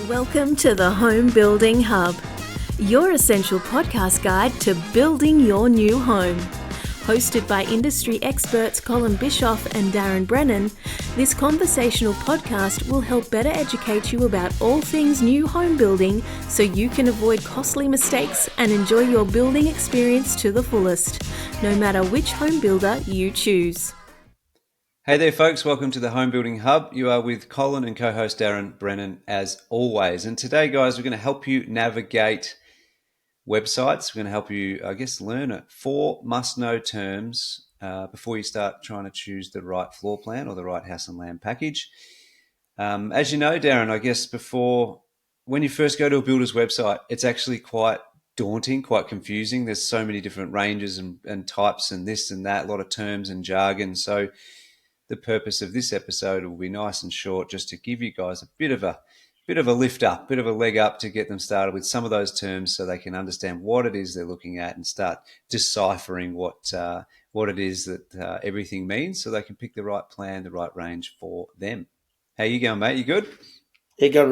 Welcome to the Home Building Hub, your essential podcast guide to building your new home. Hosted by industry experts Colin Bischoff and Darren Brennan, this conversational podcast will help better educate you about all things new home building so you can avoid costly mistakes and enjoy your building experience to the fullest, no matter which home builder you choose. Hey there, folks. Welcome to the Home Building Hub. You are with Colin and co-host Darren Brennan, as always. And today, guys, we're going to help you navigate websites. We're going to help you, learn 4 must-know terms before you start trying to choose the right floor plan or the right house and land package. As you know, Darren, when you first go to a builder's website, it's actually quite daunting, quite confusing. There's so many different ranges and types and this and that, a lot of terms and jargon. So the purpose of this episode will be nice and short, just to give you guys a bit of a lift up, bit of a leg up to get them started with some of those terms so they can understand what it is they're looking at and start deciphering what it is that everything means, so they can pick the right plan, the right range for them. How you going, mate? You good? Yeah, going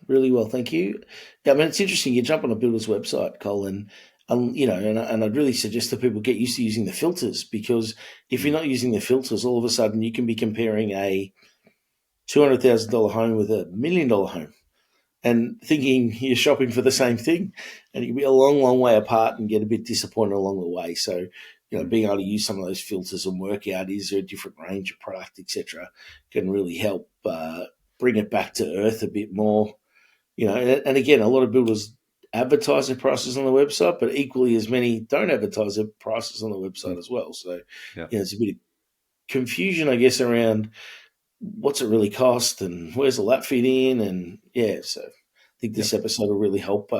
really well, thank you. Yeah, I mean, it's interesting. You jump on a builder's website, Colin, and I'd really suggest that people get used to using the filters, because if you're not using the filters, all of a sudden you can be comparing a $200,000 home with $1 million home and thinking you're shopping for the same thing, and you can be a long way apart and get a bit disappointed along the way. So, being able to use some of those filters and work out, is there a different range of product, etc., can really help bring it back to earth a bit more. And again, a lot of builders advertise their prices on the website, but equally as many don't advertise their prices on the website as well. So, it's a bit of confusion, I guess, around what's it really cost and where's all that fit in. And so I think this episode will really help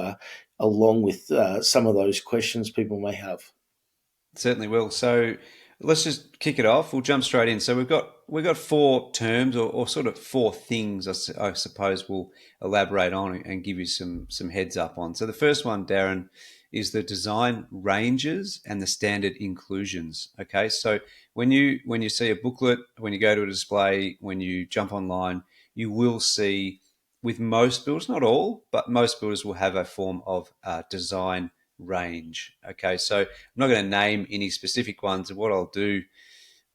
along with some of those questions people may have. Certainly will. So let's just kick it off. We'll jump straight in. So we've got 4 terms or sort of 4 things, I suppose we'll elaborate on and give you some heads up on. So the first one, Darren, is the design ranges and the standard inclusions. Okay, so when you see a booklet, when you go to a display, when you jump online, you will see, with most builders, not all, but most builders will have a form of design range. Okay, so I'm not going to name any specific ones. And what I'll do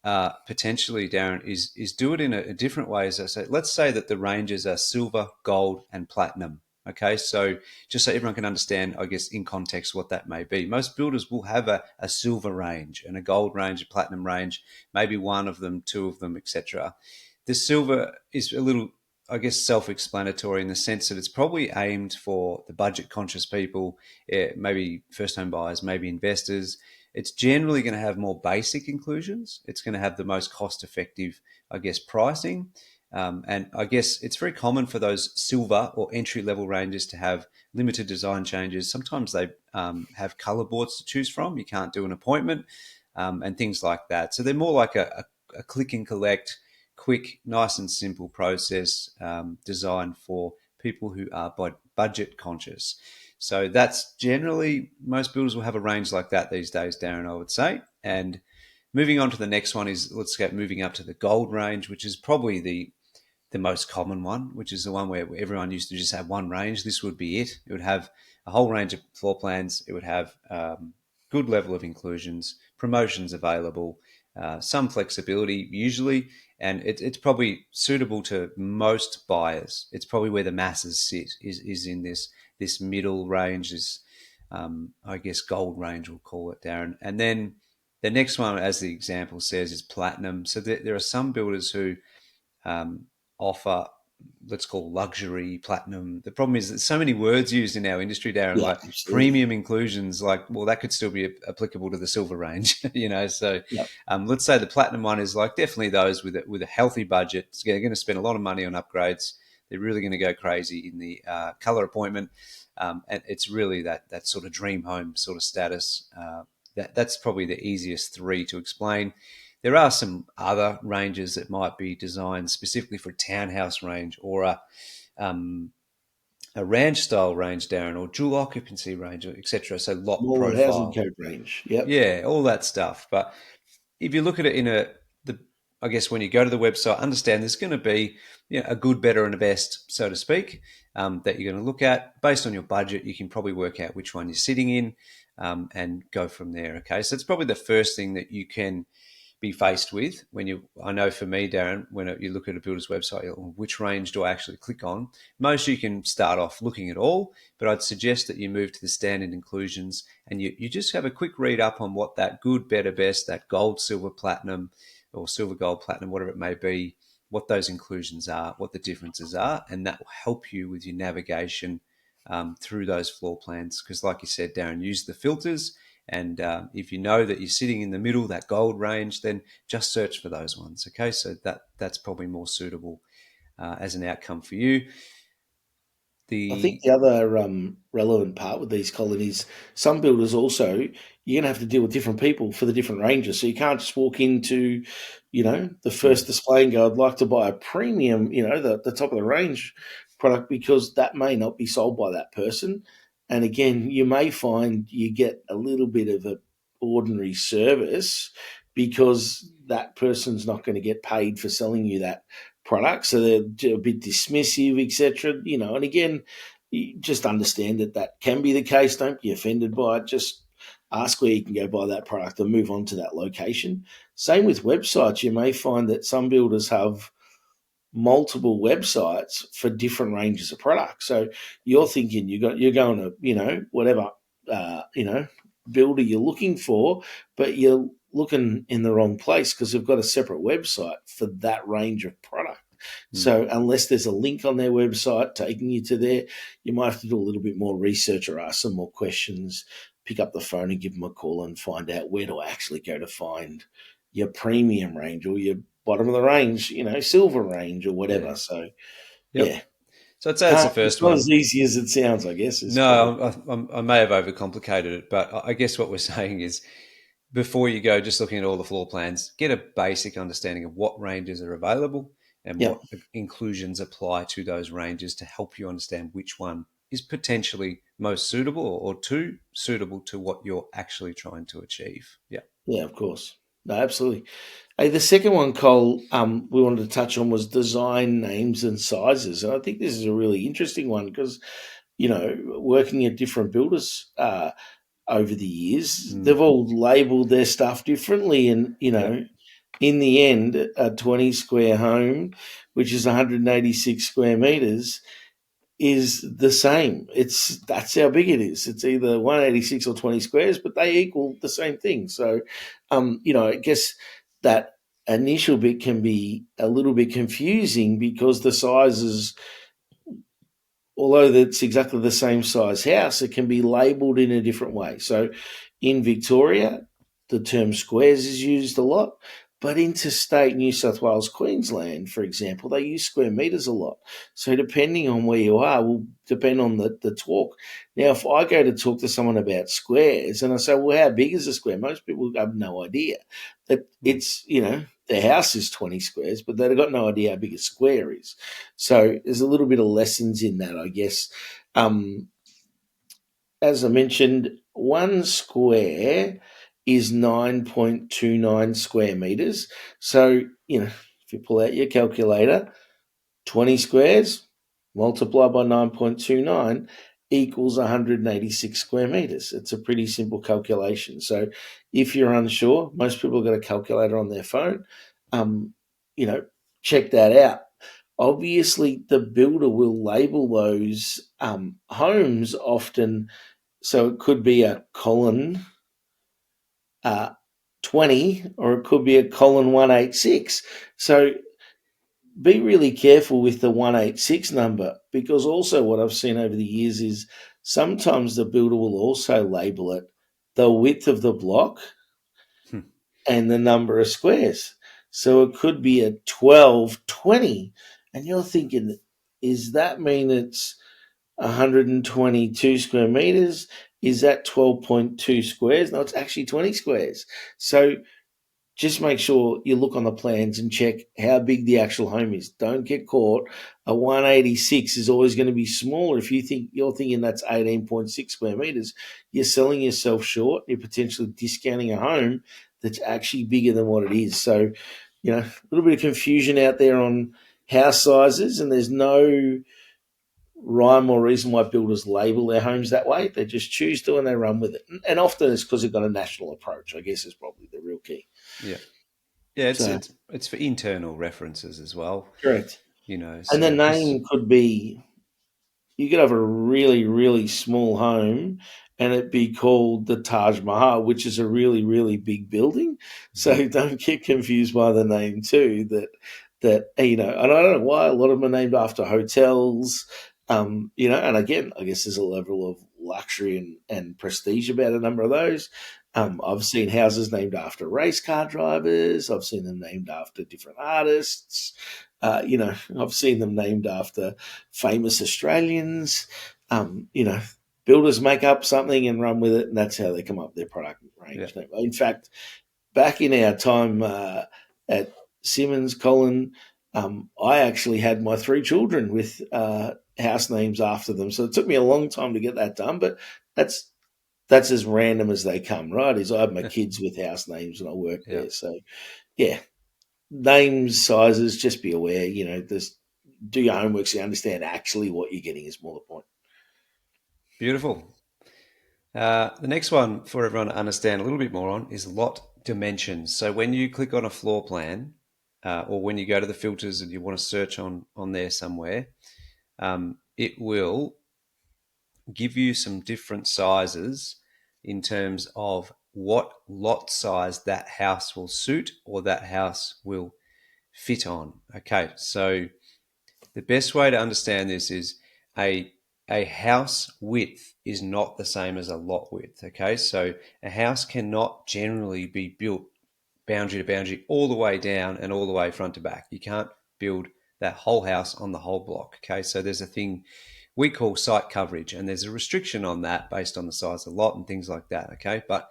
potentially, Darren, is do it in a different way. As I say, let's say that the ranges are silver, gold, and platinum. Okay, so just so everyone can understand, I guess, in context what that may be. Most builders will have a silver range and a gold range, a platinum range, maybe one of them, 2 of them, etc. The silver is a little, I guess, self-explanatory in the sense that it's probably aimed for the budget-conscious people, maybe first-home buyers, maybe investors. It's generally going to have more basic inclusions. It's going to have the most cost-effective, I guess, pricing. And I guess it's very common for those silver or entry-level ranges to have limited design changes. Sometimes they have color boards to choose from. You can't do an appointment and things like that. So they're more like a click and collect, quick, nice and simple process designed for people who are budget conscious. So that's generally, most builders will have a range like that these days, Darren, I would say. And moving on to the next one is, let's get moving up to the gold range, which is probably the most common one, which is the one where everyone used to just have one range. This would be it. It would have a whole range of floor plans. It would have good level of inclusions, promotions available, some flexibility usually, and it's probably suitable to most buyers. It's probably where the masses sit, is in this middle range, this gold range, we'll call it, Darren. And then the next one, as the example says, is platinum. So there are some builders who offer, let's call, luxury platinum. The problem is that so many words used in our industry, Darren, like absolutely. Premium inclusions, that could still be applicable to the silver range, So let's say the platinum one is like definitely those with a healthy budget. They're going to spend a lot of money on upgrades. They're really going to go crazy in the color appointment. And it's really that sort of dream home sort of status. That's probably the easiest 3 to explain. There are some other ranges that might be designed specifically for a townhouse range or a ranch style range, Darren, or dual occupancy range, etc. So lot more profile, housing code range, all that stuff. But if you look at it in the I guess when you go to the website, understand there's going to be a good, better, and a best, so to speak, that you're going to look at. Based on your budget, you can probably work out which one you're sitting in and go from there. Okay, so it's probably the first thing that you can be faced with when I know for me, Darren, when you look at a builder's website, which range do I actually click on? Most you can start off looking at all, but I'd suggest that you move to the standard inclusions and you just have a quick read up on what that good, better, best, that gold, silver, platinum, or silver, gold, platinum, whatever it may be, what those inclusions are, what the differences are, and that will help you with your navigation through those floor plans. Because like you said, Darren, use the filters. And if you know that you're sitting in the middle, that gold range, then just search for those ones. Okay, so that's probably more suitable as an outcome for you. I think the other relevant part with these, Colin, is some builders also, you're going to have to deal with different people for the different ranges. So you can't just walk into, the first display and go, I'd like to buy a premium, the top of the range product, because that may not be sold by that person. And again, you may find you get a little bit of an ordinary service because that person's not going to get paid for selling you that product, so they're a bit dismissive, etc. And again, you just understand that can be the case. Don't be offended by it. Just ask where you can go buy that product and move on to that location. Same with websites. You may find that some builders have multiple websites for different ranges of products. So you're thinking you're going to whatever builder you're looking for, but you're looking in the wrong place because they've got a separate website for that range of product. So unless there's a link on their website taking you to there, you might have to do a little bit more research or ask some more questions, pick up the phone and give them a call and find out where do I actually go to find your premium range or your bottom of the range, silver range or whatever. Yeah. So, yeah. So I'd say that's the first it's not one. as easy as it sounds, I guess. No, I may have overcomplicated it, but I guess what we're saying is before you go just looking at all the floor plans, get a basic understanding of what ranges are available and what inclusions apply to those ranges to help you understand which one is potentially most suitable or too suitable to what you're actually trying to achieve. Yeah. Yeah, of course. No, absolutely. Hey, the second one, Cole, we wanted to touch on was design names and sizes. And I think this is a really interesting one because, working at different builders over the years, they've all labelled their stuff differently. And, in the end, a 20 square home, which is 186 square metres, is the same. That's how big it is. It's either 186 or 20 squares, but they equal the same thing. So, I guess that initial bit can be a little bit confusing because the sizes, although it's exactly the same size house, it can be labelled in a different way. So in Victoria, the term squares is used a lot, but interstate New South Wales, Queensland, for example, they use square metres a lot. So depending on where you are will depend on the talk. Now, if I go to talk to someone about squares and I say, well, how big is a square? Most people have no idea. That it's, their house is 20 squares, but they've got no idea how big a square is. So there's a little bit of lessons in that, I guess. As I mentioned, 1 square is 9.29 square metres. So, if you pull out your calculator, 20 squares multiplied by 9.29 equals 186 square metres. It's a pretty simple calculation. So if you're unsure, most people have got a calculator on their phone. Check that out. Obviously, the builder will label those homes often. So it could be a colon 20 or it could be a colon 186. So be really careful with the 186 number because also what I've seen over the years is sometimes the builder will also label it the width of the block and the number of squares. So it could be a 1220 and you're thinking, is that mean it's 122 square meters? Is that 12.2 squares? No, it's actually 20 squares. So just make sure you look on the plans and check how big the actual home is. Don't get caught. A 186 is always going to be smaller. If you're thinking that's 18.6 square meters, you're selling yourself short. You're potentially discounting a home that's actually bigger than what it is. So a little bit of confusion out there on house sizes, and there's no rhyme or reason why builders label their homes that way. They just choose to and they run with it. And often it's because they've got a national approach, I guess, is probably the real key. Yeah. Yeah, So, it's for internal references as well, correct. And the so because name could be, you could have a really, really small home and it be called the Taj Mahal, which is a really, really big building. So don't get confused by the name too. And I don't know why a lot of them are named after hotels. And again, I guess there's a level of luxury and prestige about a number of those. I've seen houses named after race car drivers. I've seen them named after different artists. I've seen them named after famous Australians. Um, you know, Builders make up something and run with it, and that's how they come up with their product yeah, range. In fact, back in our time at Simmons, Colin, I actually had my three children with house names after them. So it took me a long time to get that done, but that's that's as random as they come, right? Is I have my kids with house names and I work yeah, there. So yeah, names, sizes, just be aware, do your homework so you understand actually what you're getting is more the point. beautiful. The next one for everyone to understand a little bit more on is lot dimensions. So when you click on a floor plan, or when you go to the filters and you want to search on there somewhere, it will give you some different sizes in terms of what lot size that house will suit or that house will fit on. Okay, so the best way to understand this is a a house width is not the same as a lot width. Okay, so a house cannot generally be built boundary to boundary all the way down and all the way front to back. You can't build that whole house on the whole block. Okay, so there's a thing we call site coverage, and there's a restriction on that based on the size of the lot and things like that. Okay, but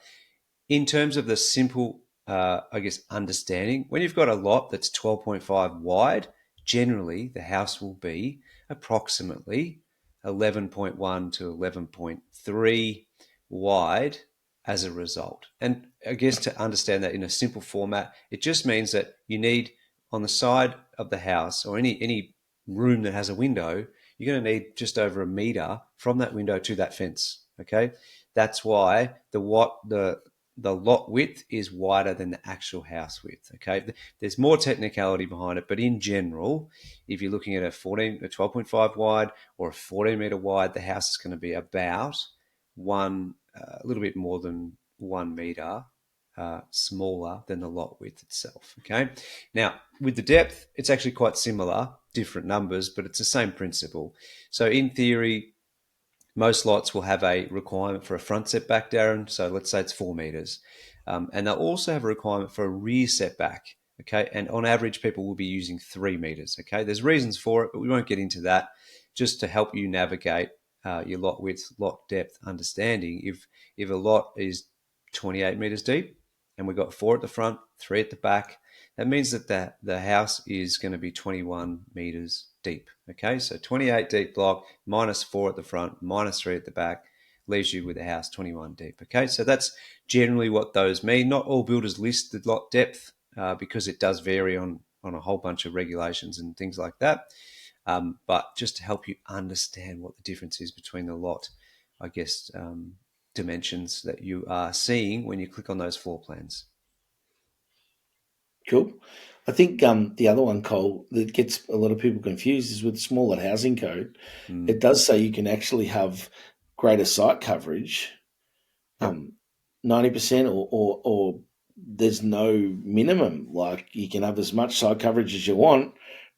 in terms of the simple, I guess, understanding, when you've got a lot that's 12.5 wide, generally the house will be approximately 11.1 to 11.3 wide as a result. And I guess to understand that in a simple format, it just means that you need on the side of the house or any room that has a window, you're going to need just over a meter from that window to that fence. Okay, that's why the lot width is wider than the actual house width. Okay, there's more technicality behind it, but in general, if you're looking at a 12.5 wide or a 14 meter wide, the house is going to be about a little bit more than 1 meter smaller than the lot width itself. Okay, now with the depth, it's actually quite similar, different numbers, but it's the same principle. So in theory, most lots will have a requirement for a front setback, Darren. So let's say it's 4 meters. And they'll also have a requirement for a rear setback. Okay. And on average, people will be using 3 meters. Okay. There's reasons for it, but we won't get into that. Just to help you navigate your lot width, lot depth understanding. If a lot is 28 meters deep and we've got 4 at the front, 3 at the back, that means that the house is going to be 21 meters deep. Okay, so 28 deep block minus 4 at the front, minus 3 at the back leaves you with a house 21 deep. Okay, so that's generally what those mean. Not all builders list the lot depth because it does vary on a whole bunch of regulations and things like that. But just to help you understand what the difference is between the lot, I guess, dimensions that you are seeing when you click on those floor plans. Cool. I think the other one, Cole, that gets a lot of people confused is with the smaller housing code. It does say you can actually have greater site coverage, Yep. 90%, or there's no minimum. Like you can have as much site coverage as you want,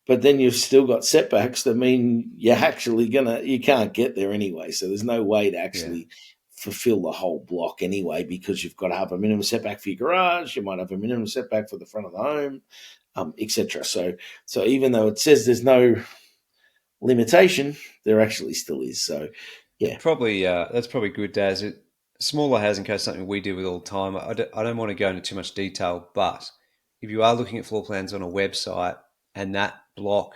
but then you've still got setbacks that mean you can't get there anyway. So there's no way to Yeah. actually fulfill the whole block anyway, because you've got to have a minimum setback for your garage. You might have a minimum setback for the front of the home, etc. So even though it says there's no limitation, there actually still is. So yeah, Probably that's probably good, Daz. Smaller housing code is something we deal with all the time. I don't want to go into too much detail, but if you are looking at floor plans on a website and that block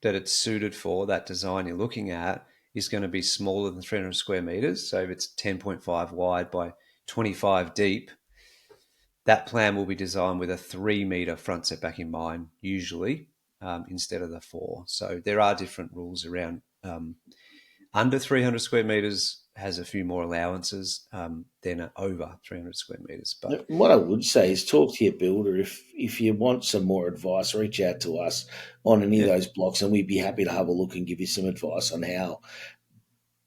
that it's suited for, that design you're looking at, is going to be smaller than 300 square meters. So if it's 10.5 wide by 25 deep, that plan will be designed with a 3-metre front setback in mind, usually, instead of the 4. So there are different rules around. Under 300 square metres has a few more allowances than over 300 square metres. But what I would say is talk to your builder. If you want some more advice, reach out to us on any of those blocks, and we'd be happy to have a look and give you some advice on how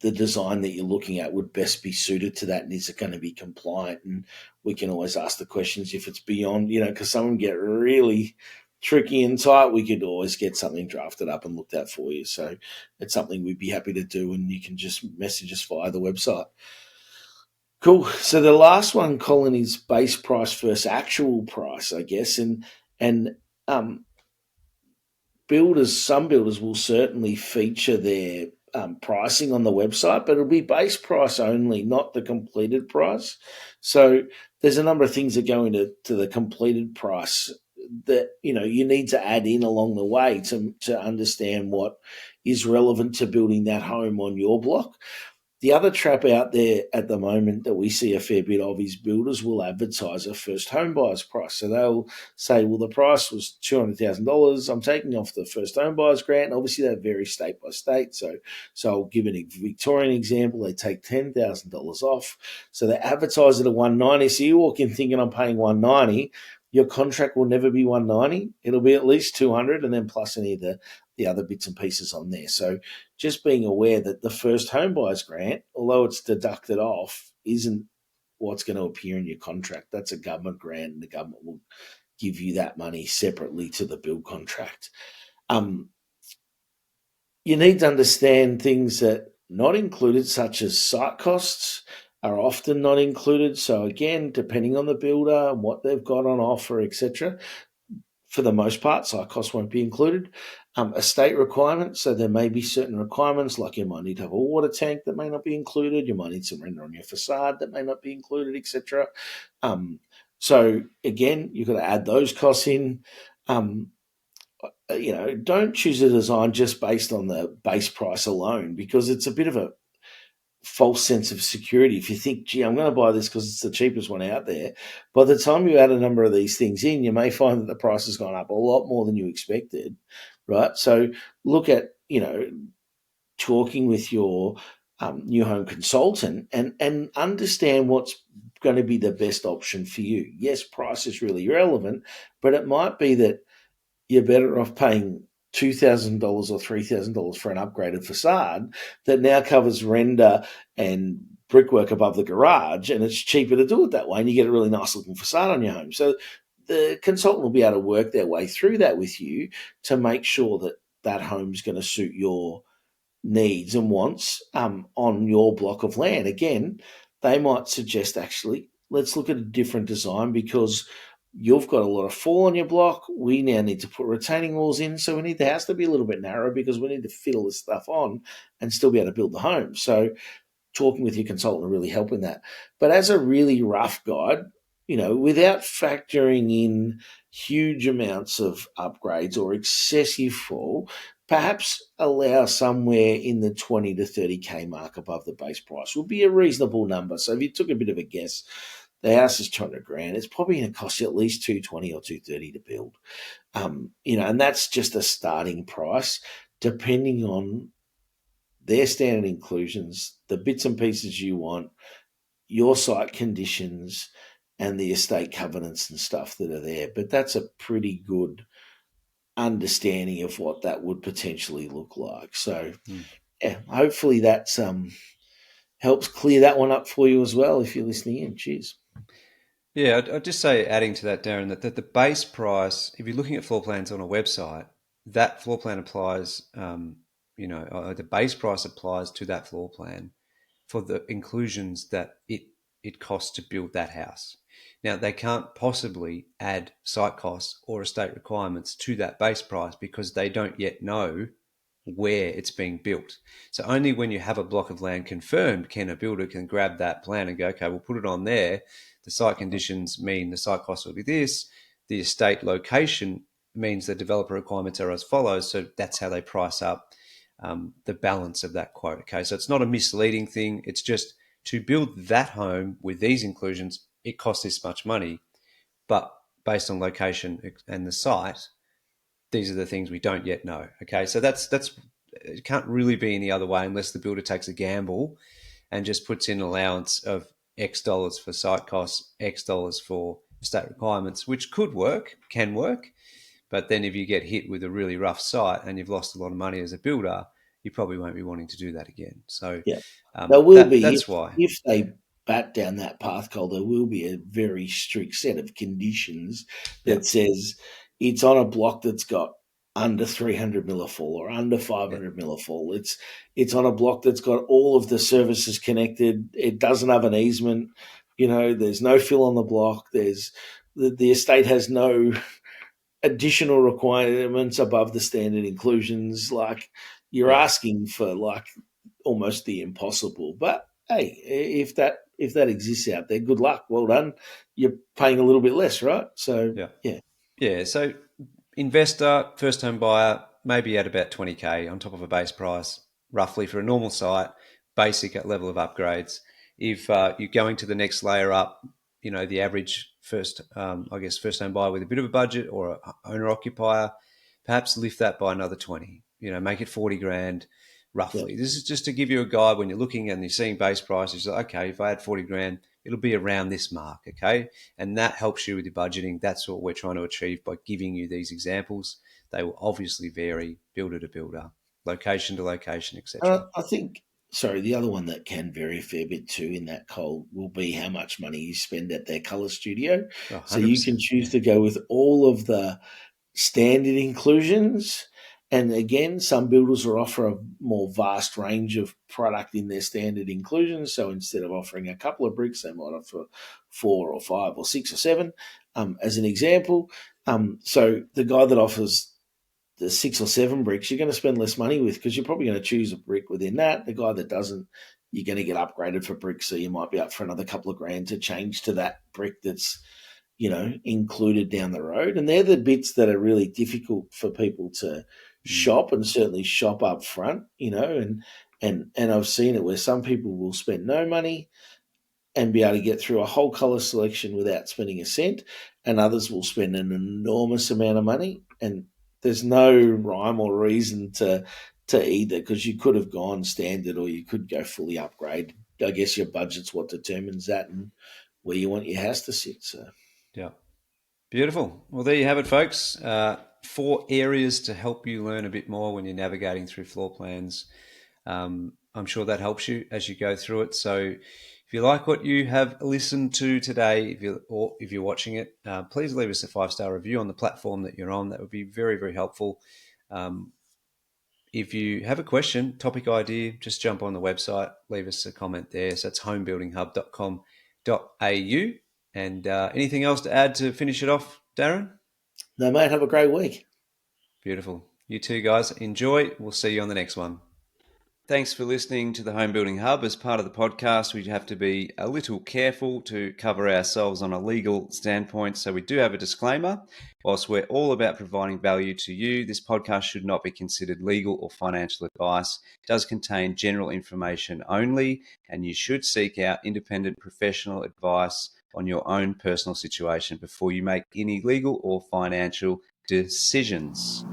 the design that you're looking at would best be suited to that, and is it going to be compliant? And we can always ask the questions if it's beyond, because some of them get really tricky and tight. We could always get something drafted up and looked at for you. So it's something we'd be happy to do, and you can just message us via the website. Cool. So the last one, Colin, is base price versus actual price, I guess, and some builders will certainly feature their pricing on the website, but it'll be base price only, not the completed price. So there's a number of things that go into the completed price that you need to add in along the way to understand what is relevant to building that home on your block. The other trap out there at the moment that we see a fair bit of is builders will advertise a first home buyer's price. So they'll say, well, the price was $200,000. I'm taking off the first home buyer's grant. And obviously, that varies state by state. So I'll give a Victorian example. They take $10,000 off. So they advertise it at $190. So you walk in thinking I'm paying $190. Your contract will never be $190. It'll be at least $200, and then plus any of the other bits and pieces on there. So just being aware that the first home buyer's grant, although it's deducted off, isn't what's going to appear in your contract. That's a government grant, and the government will give you that money separately to the build contract. You need to understand things that not included, such as site costs, are often not included. So again, depending on the builder and what they've got on offer, etc., for the most part, site costs won't be included. Estate requirements, so there may be certain requirements, like you might need to have a water tank that may not be included. You might need some render on your facade that may not be included, etc. So again, you've got to add those costs in. Don't choose a design just based on the base price alone, because it's a bit of a false sense of security. If you think, gee, I'm going to buy this because it's the cheapest one out there, by the time you add a number of these things in, you may find that the price has gone up a lot more than you expected, right? So look at, talking with your new home consultant and understand what's going to be the best option for you. Yes, price is really relevant, but it might be that you're better off paying $2,000 or $3,000 for an upgraded facade that now covers render and brickwork above the garage, and it's cheaper to do it that way, and you get a really nice looking facade on your home. So the consultant will be able to work their way through that with you to make sure that that home's going to suit your needs and wants on your block of land. Again, they might suggest, actually, let's look at a different design because you've got a lot of fall on your block. We now need to put retaining walls in, so we need the house to be a little bit narrow because we need to fit all this stuff on and still be able to build the home. So talking with your consultant will really help in that. But as a really rough guide, without factoring in huge amounts of upgrades or excessive fall, perhaps allow somewhere in the 20 to 30K mark above the base price would be a reasonable number. So if you took a bit of a guess, the house is $200,000. It's probably going to cost you at least $220 or $230 to build. And that's just a starting price, depending on their standard inclusions, the bits and pieces you want, your site conditions, and the estate covenants and stuff that are there. But that's a pretty good understanding of what that would potentially look like. So, hopefully that's helps clear that one up for you as well if you're listening in. Cheers. Yeah, I'd just say, adding to that, Darren, that the base price, if you're looking at floor plans on a website, that floor plan applies, the base price applies to that floor plan for the inclusions that it costs to build that house. Now, they can't possibly add site costs or estate requirements to that base price because they don't yet know where it's being built. So only when you have a block of land confirmed can a builder can grab that plan and go, okay, we'll put it on there. The site conditions mean the site cost will be this. The estate location means the developer requirements are as follows. So that's how they price up the balance of that quote. Okay, so it's not a misleading thing. It's just to build that home with these inclusions, it costs this much money. but based on location and the site, these are the things we don't yet know. Okay, so that's it can't really be any other way unless the builder takes a gamble and just puts in an allowance of X dollars for site costs, X dollars for state requirements, which could work, can work. But then if you get hit with a really rough site and you've lost a lot of money as a builder, you probably won't be wanting to do that again. So Yeah, there will be that's why. if they bat down that path, Cole. There will be a very strict set of conditions that Yep. says it's on a block that's got under 300 millifall or under 500 millifall. It's on a block that's got all of the services connected. It doesn't have an easement. There's no fill on the block. There's the estate has no additional requirements above the standard inclusions. Like you're asking for like almost the impossible. But hey, if that exists out there, good luck. Well done. You're paying a little bit less, right? So yeah. So investor, first home buyer, maybe at about 20K on top of a base price, roughly for a normal site, basic at level of upgrades. If you're going to the next layer up, the average first home buyer with a bit of a budget or a owner occupier, perhaps lift that by another 20. Make it 40 grand roughly. This is just to give you a guide when you're looking and you're seeing base prices. Okay, if I had 40 grand, it'll be around this mark. Okay, and that helps you with your budgeting. That's what we're trying to achieve by giving you these examples. They will obviously vary builder to builder, location to location, etc. I think. Sorry, the other one that can vary a fair bit too in that, Cole, will be how much money you spend at their colour studio. Oh, so you can choose to go with all of the standard inclusions. And again, some builders will offer a more vast range of product in their standard inclusions. So instead of offering a couple of bricks, they might offer 4 or 5 or 6 or 7, as an example. So the guy that offers the 6 or 7 bricks, you're going to spend less money with because you're probably going to choose a brick within that. The guy that doesn't, you're going to get upgraded for bricks, so you might be up for another couple of grand to change to that brick that's included down the road. And they're the bits that are really difficult for people to shop, and certainly shop up front, and I've seen it where some people will spend no money and be able to get through a whole colour selection without spending a cent, and others will spend an enormous amount of money. And there's no rhyme or reason to either, because you could have gone standard or you could go fully upgrade. I guess your budget's what determines that and where you want your house to sit. So yeah. Beautiful. Well, there you have it, folks. 4 areas to help you learn a bit more when you're navigating through floor plans. I'm sure that helps you as you go through it. So if you like what you have listened to today, if you're watching it, please leave us a 5-star review on the platform that you're on. That would be very, very helpful. If you have a question, topic idea, just jump on the website, leave us a comment there. So it's homebuildinghub.com.au. And anything else to add to finish it off, Darren? No, mate, have a great week. Beautiful. You too, guys. Enjoy. We'll see you on the next one. Thanks for listening to the Home Building Hub. As part of the podcast, we have to be a little careful to cover ourselves on a legal standpoint. So we do have a disclaimer. Whilst we're all about providing value to you, this podcast should not be considered legal or financial advice. It does contain general information only, and you should seek out independent professional advice on your own personal situation before you make any legal or financial decisions.